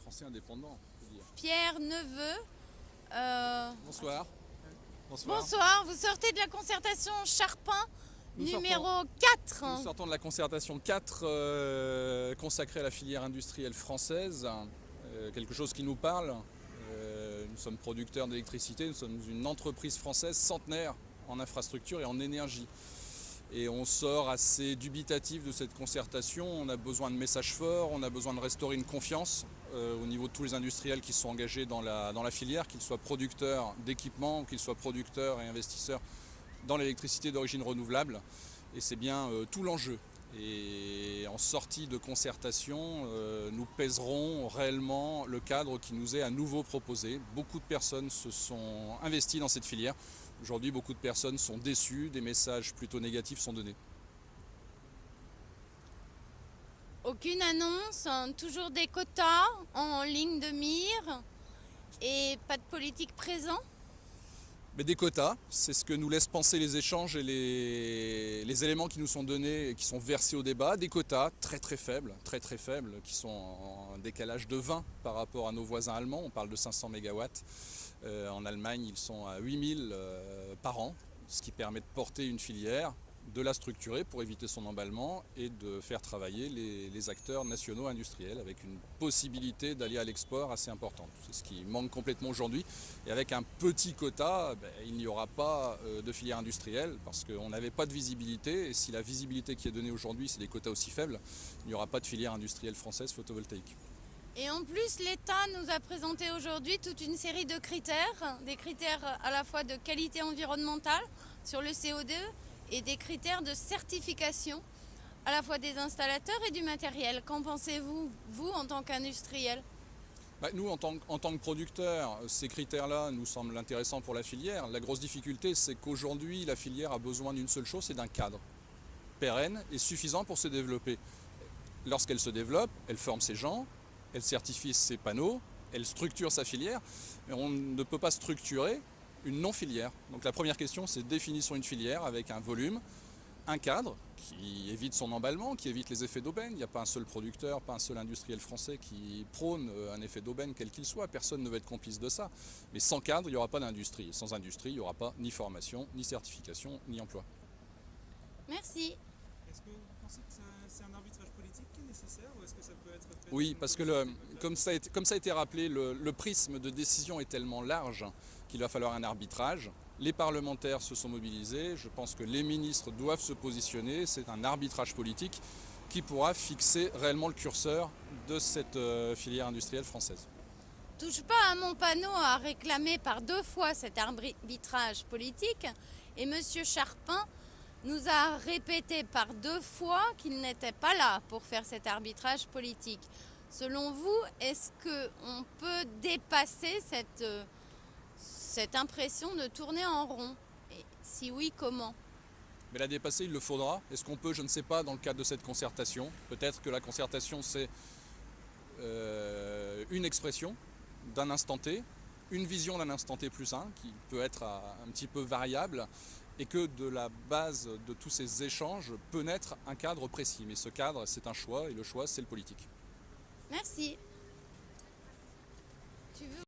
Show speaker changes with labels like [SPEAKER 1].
[SPEAKER 1] Français indépendant, on peut dire.
[SPEAKER 2] Pierre Neveu.
[SPEAKER 1] Bonsoir. Bonsoir.
[SPEAKER 2] Bonsoir, vous sortez de la concertation Charpin numéro 4.
[SPEAKER 1] Nous sortons de la concertation 4 consacrée à la filière industrielle française, quelque chose qui nous parle. Nous sommes producteurs d'électricité, nous sommes une entreprise française centenaire en infrastructure et en énergie. Et on sort assez dubitatif de cette concertation. On a besoin de messages forts, on a besoin de restaurer une confiance au niveau de tous les industriels qui sont engagés dans la filière, qu'ils soient producteurs d'équipements, qu'ils soient producteurs et investisseurs dans l'électricité d'origine renouvelable. Et c'est bien tout l'enjeu. Et en sortie de concertation, nous pèserons réellement le cadre qui nous est à nouveau proposé. Beaucoup de personnes se sont investies dans cette filière. Aujourd'hui, beaucoup de personnes sont déçues, des messages plutôt négatifs sont donnés.
[SPEAKER 2] Aucune annonce, toujours des quotas en ligne de mire et pas de politique présent.
[SPEAKER 1] Mais des quotas, c'est ce que nous laissent penser les échanges et les éléments qui nous sont donnés et qui sont versés au débat. Des quotas très faibles, qui sont en décalage de 20 par rapport à nos voisins allemands. On parle de 500 MW. En Allemagne, ils sont à 8000 par an, ce qui permet de porter une filière, de la structurer pour éviter son emballement et de faire travailler les acteurs nationaux industriels avec une possibilité d'aller à l'export assez importante. C'est ce qui manque complètement aujourd'hui. Et avec un petit quota, il n'y aura pas de filière industrielle parce qu'on n'avait pas de visibilité. Et si la visibilité qui est donnée aujourd'hui, c'est des quotas aussi faibles, il n'y aura pas de filière industrielle française photovoltaïque.
[SPEAKER 2] Et en plus, l'État nous a présenté aujourd'hui toute une série de critères, des critères à la fois de qualité environnementale sur le CO2 et des critères de certification à la fois des installateurs et du matériel. Qu'en pensez-vous, vous, en tant qu'industriel ?
[SPEAKER 1] Nous, en tant que producteurs, ces critères-là nous semblent intéressants pour la filière. La grosse difficulté, c'est qu'aujourd'hui, la filière a besoin d'une seule chose, c'est d'un cadre pérenne et suffisant pour se développer. Lorsqu'elle se développe, elle forme ses gens, elle certifie ses panneaux, elle structure sa filière, mais on ne peut pas structurer une non-filière. Donc la première question, c'est définissons une filière avec un volume, un cadre qui évite son emballement, qui évite les effets d'aubaine. Il n'y a pas un seul producteur, pas un seul industriel français qui prône un effet d'aubaine quel qu'il soit. Personne ne veut être complice de ça. Mais sans cadre, il n'y aura pas d'industrie. Sans industrie, il n'y aura pas ni formation, ni certification, ni emploi.
[SPEAKER 2] Merci.
[SPEAKER 3] Est-ce que vous pensez que c'est un arbitrage politique qui est nécessaire ou est-ce que ça peut être fait?
[SPEAKER 1] Oui, parce que comme ça a été rappelé, le prisme de décision est tellement large qu'il va falloir un arbitrage. Les parlementaires se sont mobilisés, je pense que les ministres doivent se positionner, c'est un arbitrage politique qui pourra fixer réellement le curseur de cette filière industrielle française.
[SPEAKER 2] Touche pas à mon panneau a réclamé par 2 fois cet arbitrage politique et M. Charpin nous a répété par 2 fois qu'il n'était pas là pour faire cet arbitrage politique. Selon vous, est-ce qu'on peut dépasser cette impression de tourner en rond? Et si oui, comment?
[SPEAKER 1] Mais la dépasser, il le faudra. Est-ce qu'on peut? Je ne sais pas, dans le cadre de cette concertation. Peut-être que la concertation, c'est une expression d'un instant T, une vision d'un instant T plus un, qui peut être un petit peu variable, et que de la base de tous ces échanges peut naître un cadre précis. Mais ce cadre, c'est un choix, et le choix, c'est le politique.
[SPEAKER 2] Merci.